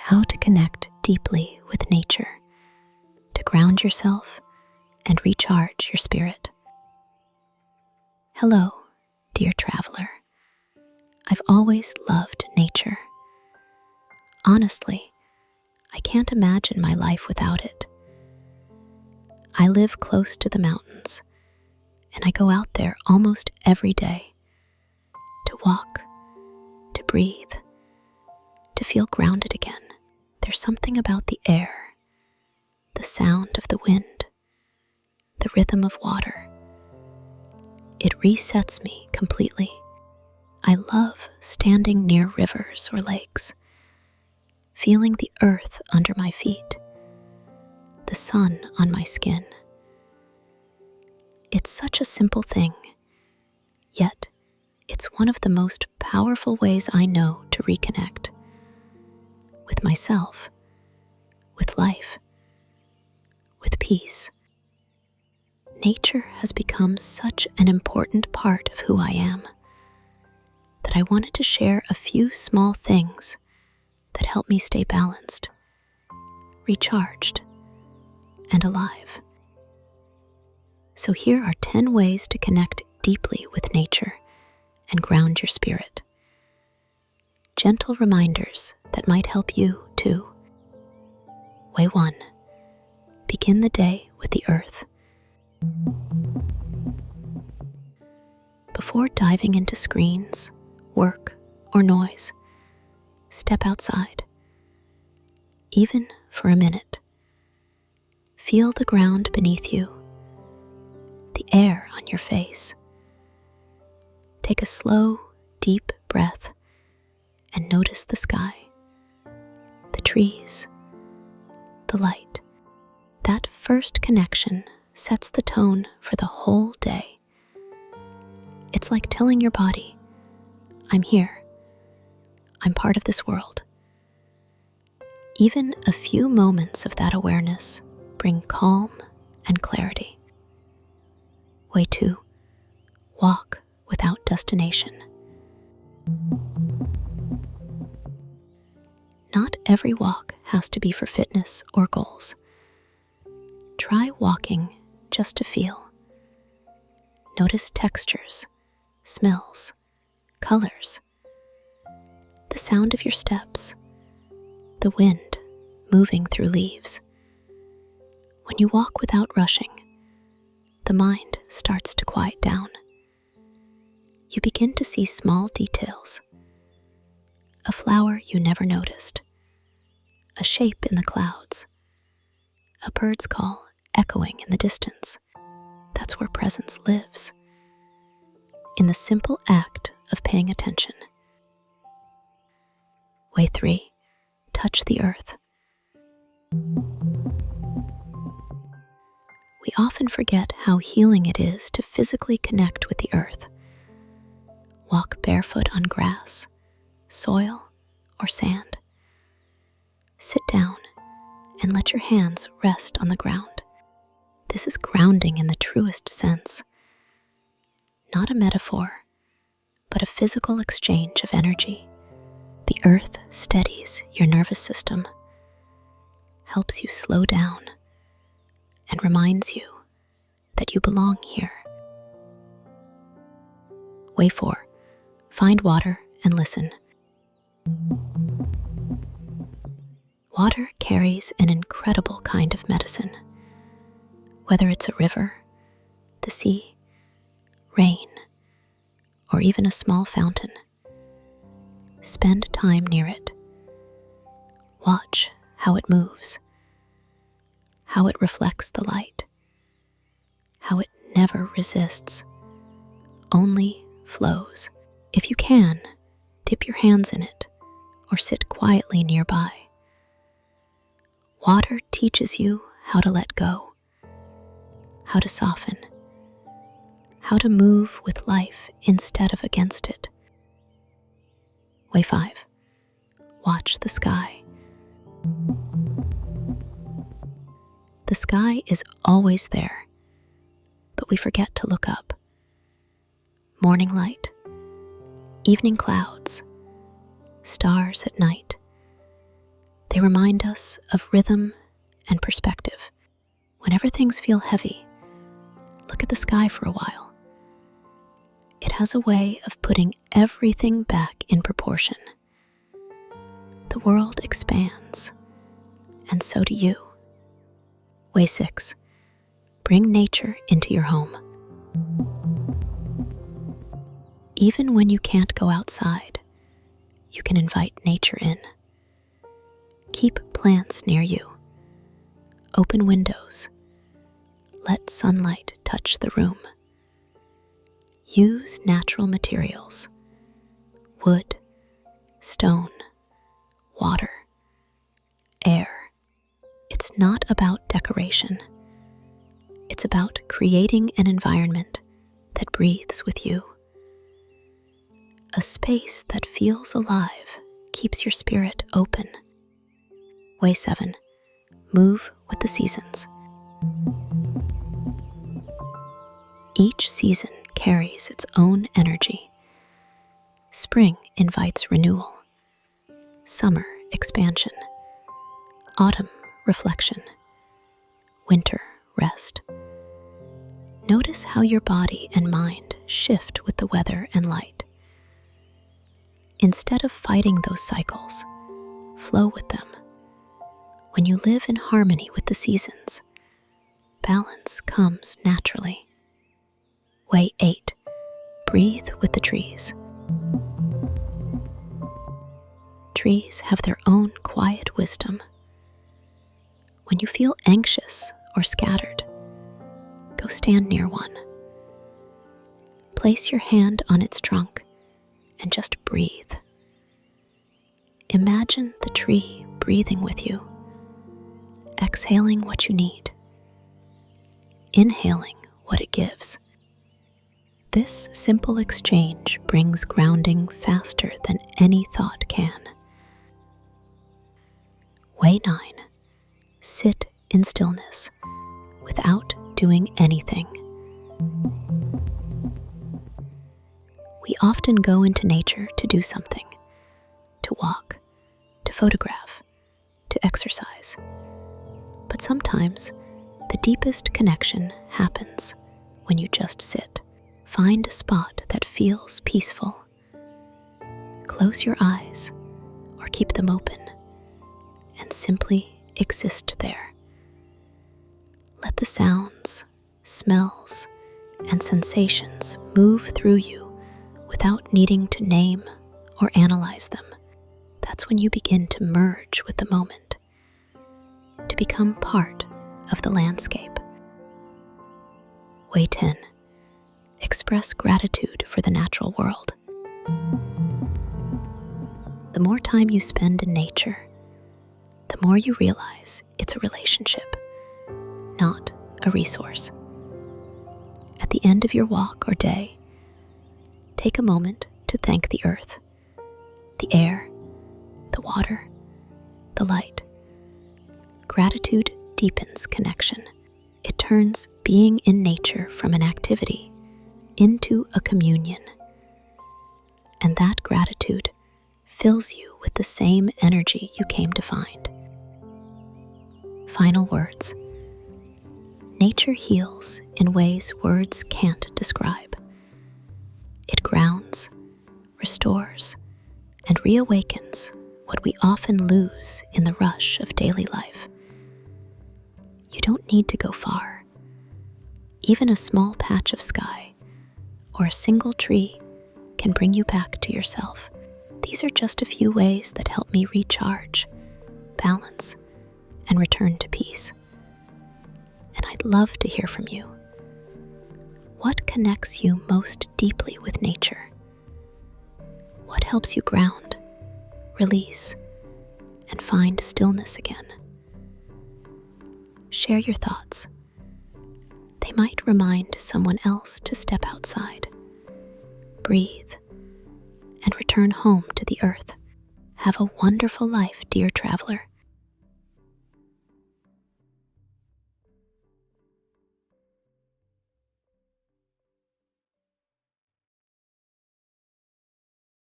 how to connect deeply with nature, to ground yourself and recharge your spirit. Hello, dear traveler. I've always loved nature. Honestly, I can't imagine my life without it. I live close to the mountains, and I go out there almost every day to walk, to breathe, to feel grounded again. There's something about the air, the sound of the wind, the rhythm of water. It resets me completely. I love standing near rivers or lakes, feeling the earth under my feet, the sun on my skin. It's such a simple thing, yet it's one of the most powerful ways I know to reconnect with myself, with life, with peace. Nature has become such an important part of who I am that I wanted to share a few small things that help me stay balanced, recharged, and alive. So here are 10 ways to connect deeply with nature and ground your spirit. Gentle reminders that might help you too. Way 1. Begin the day with the earth. Before diving into screens, work, or noise, step outside. Even for a minute. Feel the ground beneath you, the air on your face. Take a slow, deep breath and notice the sky, the trees, the light. That first connection sets the tone for the whole day. It's like telling your body, I'm here. I'm part of this world. Even a few moments of that awareness bring calm and clarity. Way 2. Walk without destination. Not every walk has to be for fitness or goals. Try walking just to feel. Notice textures, smells, colors, the sound of your steps, the wind moving through leaves. When you walk without rushing, the mind starts to quiet down. You begin to see small details. A flower you never noticed, a shape in the clouds, a bird's call echoing in the distance. That's where presence lives, in the simple act of paying attention. Way 3. Touch the earth. We often forget how healing it is to physically connect with the earth. Walk barefoot on grass, soil, or sand. Sit down and let your hands rest on the ground. This is grounding in the truest sense. Not a metaphor, but a physical exchange of energy. The earth steadies your nervous system, helps you slow down, and reminds you that you belong here. Way 4. Find water and listen. Water carries an incredible kind of medicine. Whether it's a river, the sea, rain, or even a small fountain, spend time near it. Watch how it moves, how it reflects the light, how it never resists, only flows. If you can, dip your hands in it or sit quietly nearby. Water teaches you how to let go, how to soften, how to move with life instead of against it. Way 5. Watch the sky. The sky is always there, but we forget to look up. Morning light, evening clouds, stars at night. They remind us of rhythm and perspective. Whenever things feel heavy, look at the sky for a while. It has a way of putting everything back in proportion. The world expands, and so do you. Way 6. Bring nature into your home. Even when you can't go outside, you can invite nature in. Keep plants near you. Open windows. Let sunlight touch the room. Use natural materials: wood, stone, water, air. It's not about decoration. It's about creating an environment that breathes with you. A space that feels alive keeps your spirit open. Way 7. Move with the seasons. Each season carries its own energy. Spring invites renewal. Summer, expansion. Autumn, reflection. Winter, rest. Notice how your body and mind shift with the weather and light. Instead of fighting those cycles, flow with them. When you live in harmony with the seasons, balance comes naturally. Way 8. Breathe with the trees. Trees have their own quiet wisdom. When you feel anxious or scattered, go stand near one. Place your hand on its trunk and just breathe. Imagine the tree breathing with you, exhaling what you need, inhaling what it gives. This simple exchange brings grounding faster than any thought can. Way 9. Sit in stillness without doing anything. We often go into nature to do something, to walk, to photograph, to exercise. But sometimes the deepest connection happens when you just sit. Find a spot that feels peaceful. Close your eyes or keep them open and simply exist there. Let the sounds, smells, and sensations move through you without needing to name or analyze them. That's when you begin to merge with the moment, to become part of the landscape. Way 10. Express gratitude for the natural world. The more time you spend in nature, the more you realize it's a relationship, not a resource. At the end of your walk or day, take a moment to thank the earth, the air, the water, the light. Gratitude deepens connection. It turns being in nature from an activity into a communion. And that gratitude fills you with the same energy you came to find. Final words. Nature heals in ways words can't describe. It grounds, restores, and reawakens what we often lose in the rush of daily life. You don't need to go far. Even a small patch of sky or a single tree can bring you back to yourself. These are just a few ways that help me recharge, balance, and return to peace. And I'd love to hear from you. What connects you most deeply with nature? What helps you ground, release, and find stillness again? Share your thoughts. They might remind someone else to step outside, breathe, and return home to the earth. Have a wonderful life, dear traveler.